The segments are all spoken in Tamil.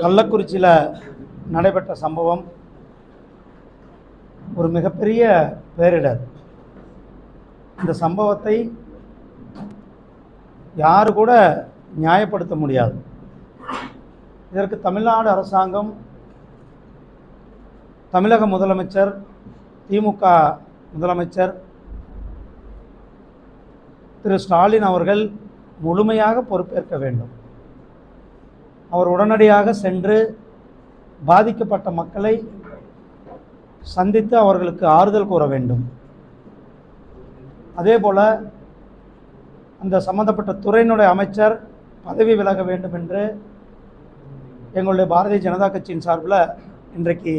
கள்ளக்குறிச்சியில் நடைபெற்ற சம்பவம் ஒரு மிகப்பெரிய பேரிடர். இந்த சம்பவத்தை யாரு கூட நியாயப்படுத்த முடியாது. இதற்கு தமிழ்நாடு அரசாங்கம், தமிழக முதலமைச்சர், திமுக முதலமைச்சர் திரு ஸ்டாலின் அவர்கள் முழுமையாக பொறுப்பேற்க வேண்டும். அவர் உடனடியாக சென்று பாதிக்கப்பட்ட மக்களை சந்தித்து அவர்களுக்கு ஆறுதல் கூற வேண்டும். அதே போல் அந்த சம்பந்தப்பட்ட துறையினுடைய அமைச்சர் பதவி விலக வேண்டும் என்று எங்களுடைய பாரதிய ஜனதா கட்சியின் சார்பில் இன்றைக்கு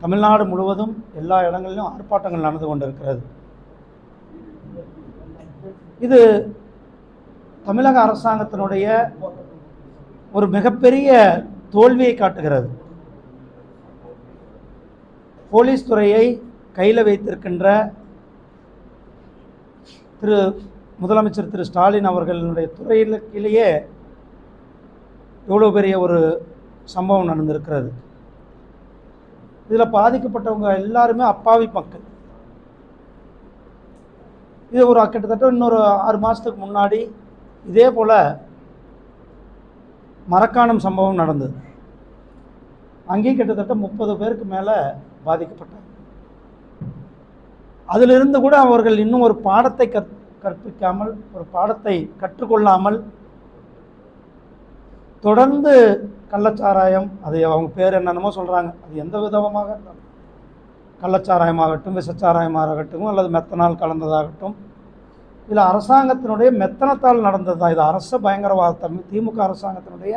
தமிழ்நாடு முழுவதும் எல்லா இடங்களிலும் ஆர்ப்பாட்டங்கள் நடந்து கொண்டிருக்கிறது. இது தமிழக அரசாங்கத்தினுடைய ஒரு மிகப்பெரிய தோல்வியை காட்டுகிறது. போலீஸ் துறையை கையில் வைத்திருக்கின்ற திரு முதலமைச்சர் திரு ஸ்டாலின் அவர்களுடைய துறையிலேயே எவ்வளோ பெரிய ஒரு சம்பவம் நடந்திருக்கிறது. இதில் பாதிக்கப்பட்டவங்க எல்லாருமே அப்பாவி மக்கள். இது ஒரு கிட்டத்தட்ட இன்னொரு 6 மாதத்துக்கு முன்னாடி இதே போல் மரக்காணம் சம்பவம் நடந்தது. அங்கேயும் கிட்டத்தட்ட 30 பேருக்கு மேலே பாதிக்கப்பட்டாங்க. அதிலிருந்து கூட அவர்கள் இன்னும் ஒரு பாடத்தை கற்பிக்காமல், ஒரு பாடத்தை கற்றுக்கொள்ளாமல் தொடர்ந்து கள்ளச்சாராயம், அது அவங்க பேர் என்னென்னமோ சொல்கிறாங்க, அது எந்த விதமாக இருந்தாலும் கள்ளச்சாராயமாகட்டும், விஷச்சாராயமாகட்டும், அல்லது மெத்தனால் கலந்ததாகட்டும், இதில் அரசாங்கத்தினுடைய மெத்தனத்தால் நடந்தது தான். இது அரச பயங்கரவாதம், திமுக அரசாங்கத்தினுடைய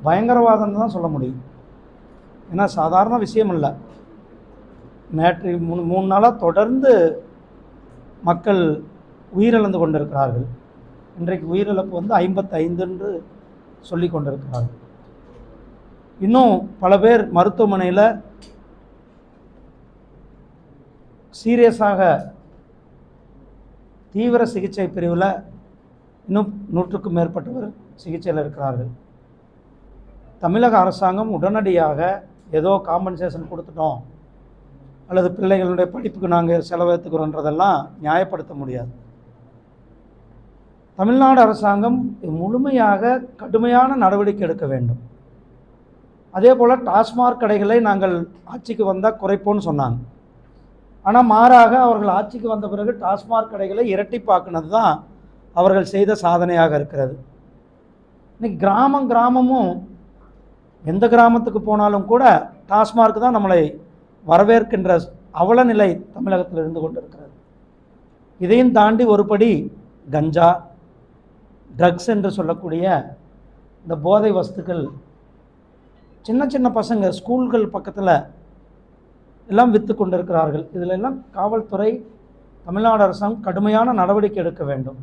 பயங்கரவாதம் தான் சொல்ல முடியும். ஏன்னா சாதாரண விஷயம் இல்லை. நேற்று 3 நாளாக தொடர்ந்து மக்கள் உயிரிழந்து கொண்டிருக்கிறார்கள். இன்றைக்கு உயிரிழப்பு 55 என்று சொல்லி கொண்டிருக்கிறார்கள். இன்னும் பல பேர் மருத்துவமனையில் சீரியஸாக தீவிர சிகிச்சை பிரிவில் இன்னும் 100க்கும் மேற்பட்டவர் சிகிச்சையில் இருக்கிறார்கள். தமிழக அரசாங்கம் உடனடியாக ஏதோ காம்பன்சேஷன் கொடுத்துட்டோம் அல்லது பிள்ளைகளுடைய படிப்புக்கு நாங்கள் செலவழித்துக்கிறோன்றதெல்லாம் நியாயப்படுத்த முடியாது. தமிழ்நாடு அரசாங்கம் முழுமையாக கடுமையான நடவடிக்கை எடுக்க வேண்டும். அதே போல் டாஸ்மாக் கடைகளை நாங்கள் ஆட்சிக்கு வந்தால் குறைப்போன்னு சொன்னாங்க. ஆனால் மாறாக அவர்கள் ஆட்சிக்கு வந்த பிறகு டாஸ்மாக் கடைகளை இரட்டிப்பாக்குனது தான் அவர்கள் செய்த சாதனையாக இருக்கிறது. இன்னைக்கு கிராமமும் எந்த கிராமத்துக்கு போனாலும் கூட டாஸ்மார்க் தான் நம்மளை வரவேற்கின்ற அவல நிலை தமிழகத்தில் இருந்து கொண்டு இருக்கிறது. இதையும் தாண்டி ஒருபடி கஞ்சா, ட்ரக்ஸ் என்று சொல்லக்கூடிய இந்த போதை வஸ்துக்கள் சின்ன சின்ன பசங்க ஸ்கூல்கள் பக்கத்தில் எல்லாம் விற்று கொண்டிருக்கிறார்கள். இதில் எல்லாம் காவல்துறை, தமிழ்நாடு அரசாங்கம் கடுமையான நடவடிக்கை எடுக்க வேண்டும்.